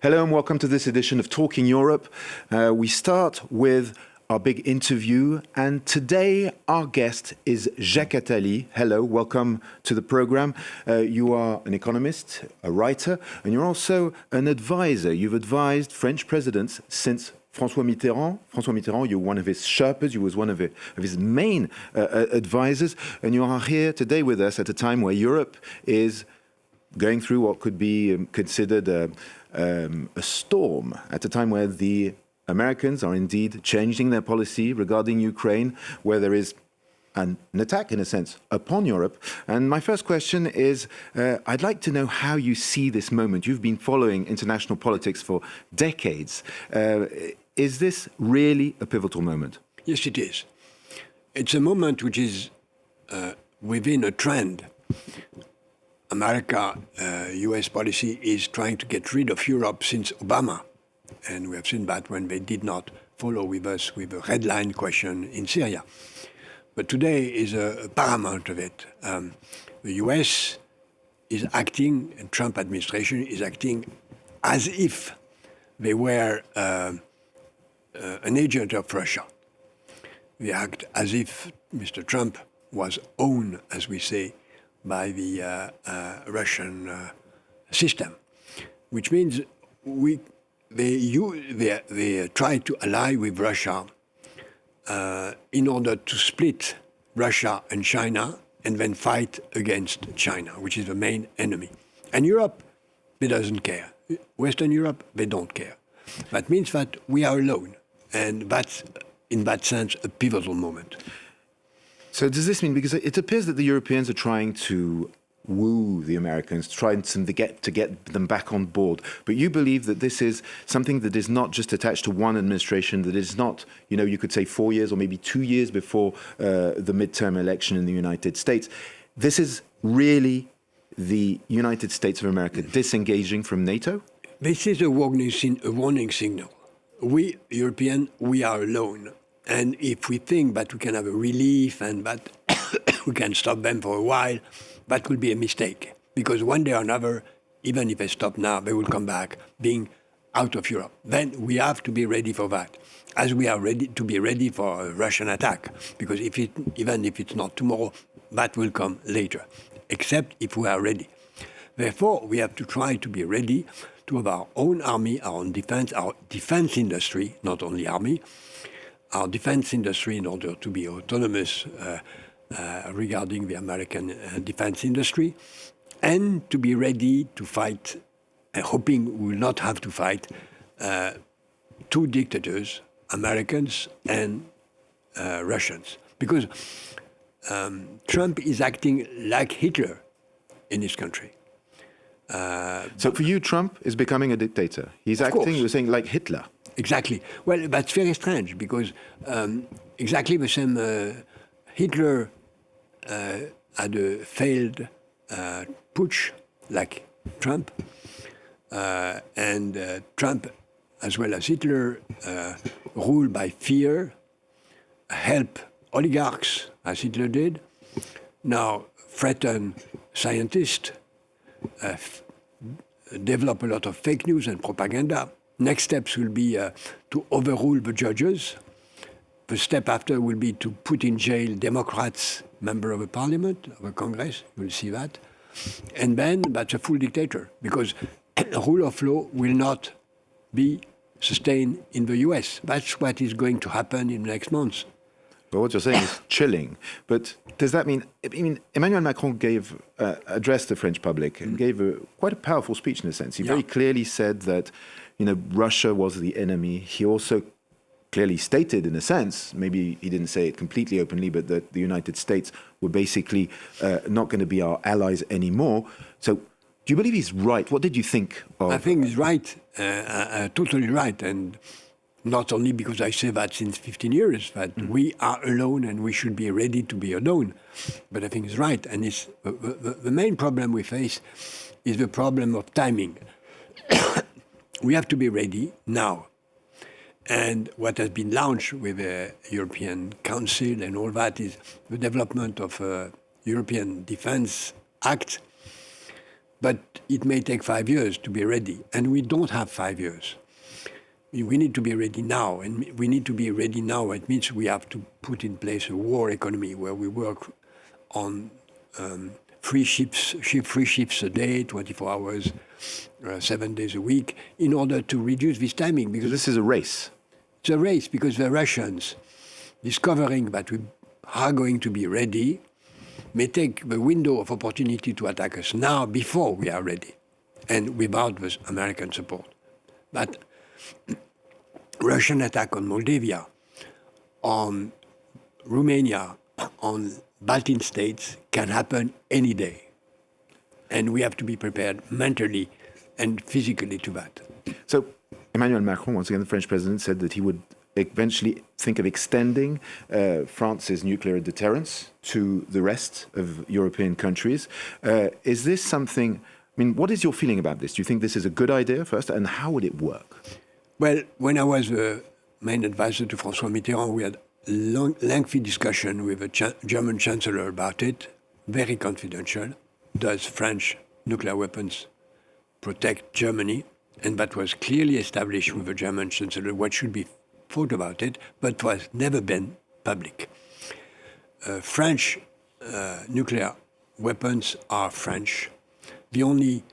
Hello and welcome to this edition of Talking Europe. We start with our big interview, and today our guest is Jacques Attali. Hello, welcome to the program. You are an economist, a writer, and you're also an advisor. You've advised French presidents since François Mitterrand. François Mitterrand, you're one of his Sherpas, you was one of his main advisors, and you are here today with us at a time where Europe is going through what could be considered a storm, at a time where the Americans are indeed changing their policy regarding Ukraine, where there is an attack, in a sense, upon Europe. And my first question is, I'd like to know how you see this moment. You've been following international politics for decades. Is this really a pivotal moment? Yes, it is. It's a moment which is within a trend. America, US policy is trying to get rid of Europe since Obama. And we have seen that when they did not follow with us with the red line question in Syria. But today is a paramount of it. The US is acting, and Trump administration is acting as if they were an agent of Russia. They act as if Mr. Trump was owned, as we say, by the Russian system, which means they try to ally with Russia in order to split Russia and China and then fight against China, which is the main enemy. And Europe, they doesn't care. Western Europe, they don't care. That means that we are alone, and that's, in that sense, a pivotal moment. So does this mean, because it appears that the Europeans are trying to woo the Americans, trying to get them back on board, but you believe that this is something that is not just attached to one administration, that is not, you could say 4 years or maybe 2 years before the midterm election in the United States. This is really the United States of America disengaging from NATO? This is a warning signal. We, Europeans, we are alone. And if we think that we can have a relief and that we can stop them for a while, that will be a mistake. Because one day or another, even if they stop now, they will come back being out of Europe. Then we have to be ready for that, as we are ready to be ready for a Russian attack. Because even if it's not tomorrow, that will come later, except if we are ready. Therefore, we have to try to be ready to have our own army, our own defense, our defense industry, not only army, our defense industry in order to be autonomous regarding the American defense industry, and to be ready to fight, hoping we will not have to fight two dictators, Americans and Russians. Because Trump is acting like Hitler in his country. So for you, Trump is becoming a dictator. He's acting, you're saying, like Hitler. Exactly. Well, that's very strange because exactly the same Hitler had a failed putsch like Trump, and Trump, as well as Hitler, rule by fear, help oligarchs, as Hitler did, now threaten scientists, develop a lot of fake news and propaganda. Next steps will be to overrule the judges. The step after will be to put in jail Democrats, member of the parliament, of the Congress, you'll see that. And then that's a full dictator, because rule of law will not be sustained in the US. That's what is going to happen in the next months. But what you're saying is chilling. But does that mean, Emmanuel Macron addressed the French public and gave quite a powerful speech in a sense. He very clearly said that, Russia was the enemy. He also clearly stated, in a sense, maybe he didn't say it completely openly, but that the United States were basically not going to be our allies anymore. So do you believe he's right? What did you think of? I think he's right, totally right. And not only because I say that since 15 years, that we are alone and we should be ready to be alone. But I think he's right. And it's, the main problem we face is the problem of timing. We have to be ready now. And what has been launched with the European Council and all that is the development of a European Defence Act, But it may take 5 years to be ready, and we don't have 5 years. We need to be ready now, and we need to be ready now. It means we have to put in place a war economy where we work on free shifts a day, 24 hours, 7 days a week, in order to reduce this timing. Because this is a race. It's a race because the Russians, discovering that we are going to be ready, may take the window of opportunity to attack us now before we are ready, and without the American support. But Russian attack on Moldavia, on Romania, on Balkan states can happen any day. And we have to be prepared mentally and physically to that. So Emmanuel Macron, once again, the French president, said that he would eventually think of extending France's nuclear deterrence to the rest of European countries. Is this something, I mean, what is your feeling about this? Do you think this is a good idea first, and how would it work? Well, when I was the main advisor to François Mitterrand, we had a lengthy discussion with the German chancellor about it, very confidential. Does French nuclear weapons protect Germany? And that was clearly established with the German chancellor what should be thought about it, but was never been public. French nuclear weapons are French. The only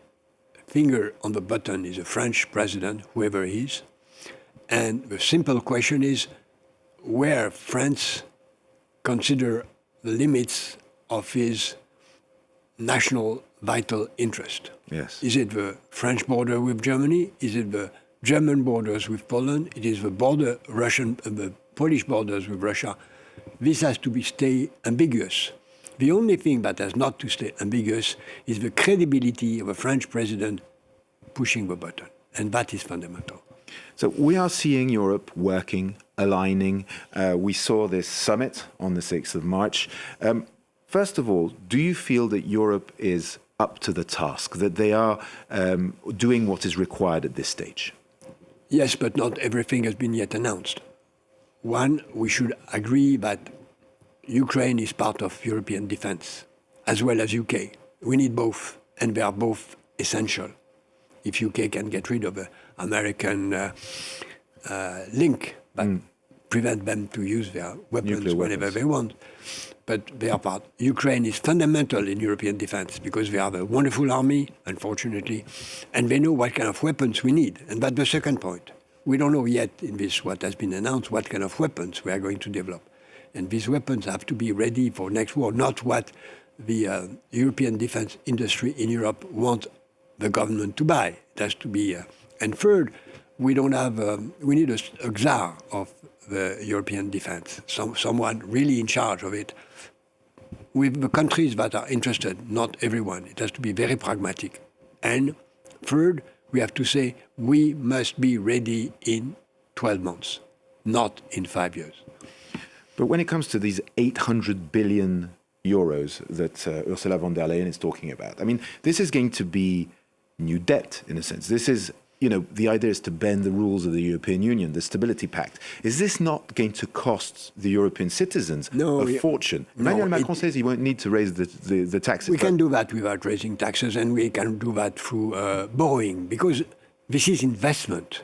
finger on the button is a French president, whoever he is. And the simple question is where France consider the limits of his national vital interest. Yes. Is it the French border with Germany? Is it the German borders with Poland? It is the the Polish borders with Russia. This has to stay ambiguous. The only thing that has not to stay ambiguous is the credibility of a French president pushing the button, and that is fundamental. So we are seeing Europe working, aligning. We saw this summit on the 6th of March. First of all, do you feel that Europe is up to the task, that they are doing what is required at this stage? Yes, but not everything has been yet announced. One, we should agree that Ukraine is part of European defense, as well as UK. We need both, and they are both essential. If UK can get rid of the American link, but prevent them to use their weapons whenever they want. But they are part. Ukraine is fundamental in European defense because they have a wonderful army, unfortunately, and they know what kind of weapons we need. And that's the second point. We don't know yet in this, what has been announced, what kind of weapons we are going to develop. And these weapons have to be ready for next war, not what the European defense industry in Europe want the government to buy. It has to be, and third, we don't have, we need a czar of the European defense, someone really in charge of it. With the countries that are interested, not everyone. It has to be very pragmatic. And third, we have to say we must be ready in 12 months, not in 5 years. But when it comes to these 800 billion euros that Ursula von der Leyen is talking about, I mean, this is going to be new debt in a sense. This is, you know, the idea is to bend the rules of the European Union, the Stability Pact. Is this not going to cost the European citizens a fortune? Emmanuel Macron says he won't need to raise the taxes. We can do that without raising taxes, and we can do that through borrowing, because this is investment.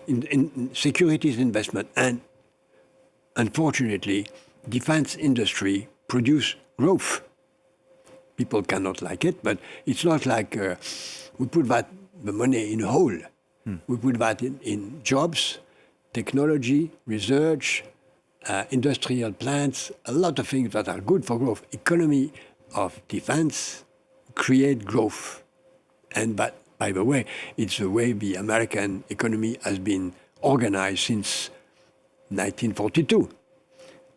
In securities investment. And unfortunately, defense industry produce growth. People cannot like it, but it's not like we put the money in a hole. We put that in jobs, technology, research, industrial plants, a lot of things that are good for growth. Economy of defense create growth. And by the way, it's the way the American economy has been organized since 1942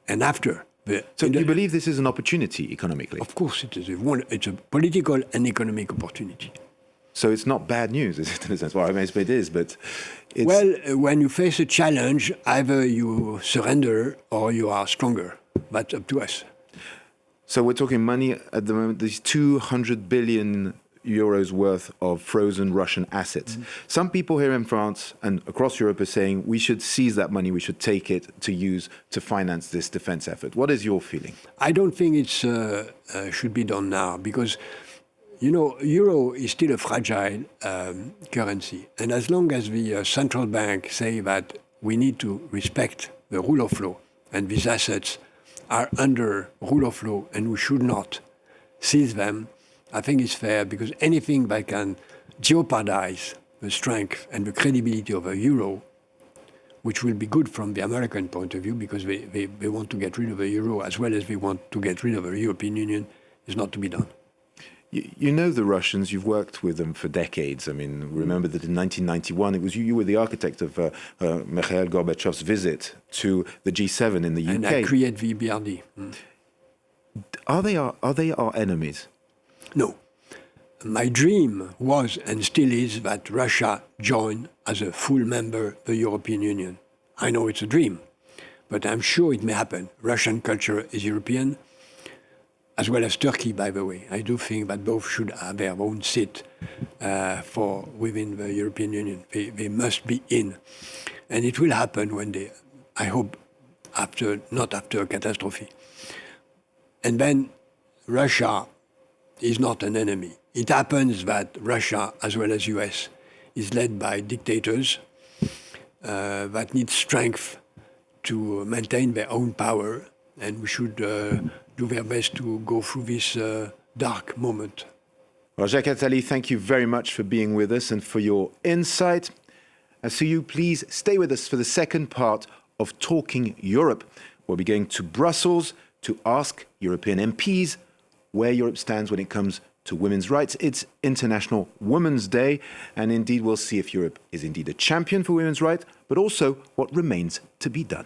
and after. So you believe this is an opportunity economically? Of course it is. It's a political and economic opportunity. So it's not bad news, is it, in a sense? Well, I mean, it is, but it's... Well, when you face a challenge, either you surrender or you are stronger. That's up to us. So we're talking money at the moment, these 200 billion euros worth of frozen Russian assets. Some people here in France and across Europe are saying we should seize that money, we should take it to use to finance this defense effort. What is your feeling? I don't think it should be done now, because You know, euro is still a fragile currency. And as long as the central bank say that we need to respect the rule of law and these assets are under rule of law and we should not seize them, I think it's fair, because anything that can jeopardize the strength and the credibility of a euro, which will be good from the American point of view because they want to get rid of the euro as well as they want to get rid of the European Union, is not to be done. You know the Russians, you've worked with them for decades. I mean, remember that in 1991, it was you were the architect of Mikhail Gorbachev's visit to the G7 in the UK. And I create the BRD. Are they our enemies? No. My dream was and still is that Russia join as a full member the European Union. I know it's a dream, but I'm sure it may happen. Russian culture is European, as well as Turkey, by the way. I do think that both should have their own seat for within the European Union. They must be in. And it will happen one day, I hope, not after a catastrophe. And then Russia is not an enemy. It happens that Russia, as well as US, is led by dictators that need strength to maintain their own power, and we should do their best to go through this dark moment. Well, Jacques Attali, thank you very much for being with us and for your insight. So you please stay with us for the second part of Talking Europe. We'll be going to Brussels to ask European MPs where Europe stands when it comes to women's rights. It's International Women's Day, and indeed we'll see if Europe is indeed a champion for women's rights, but also what remains to be done.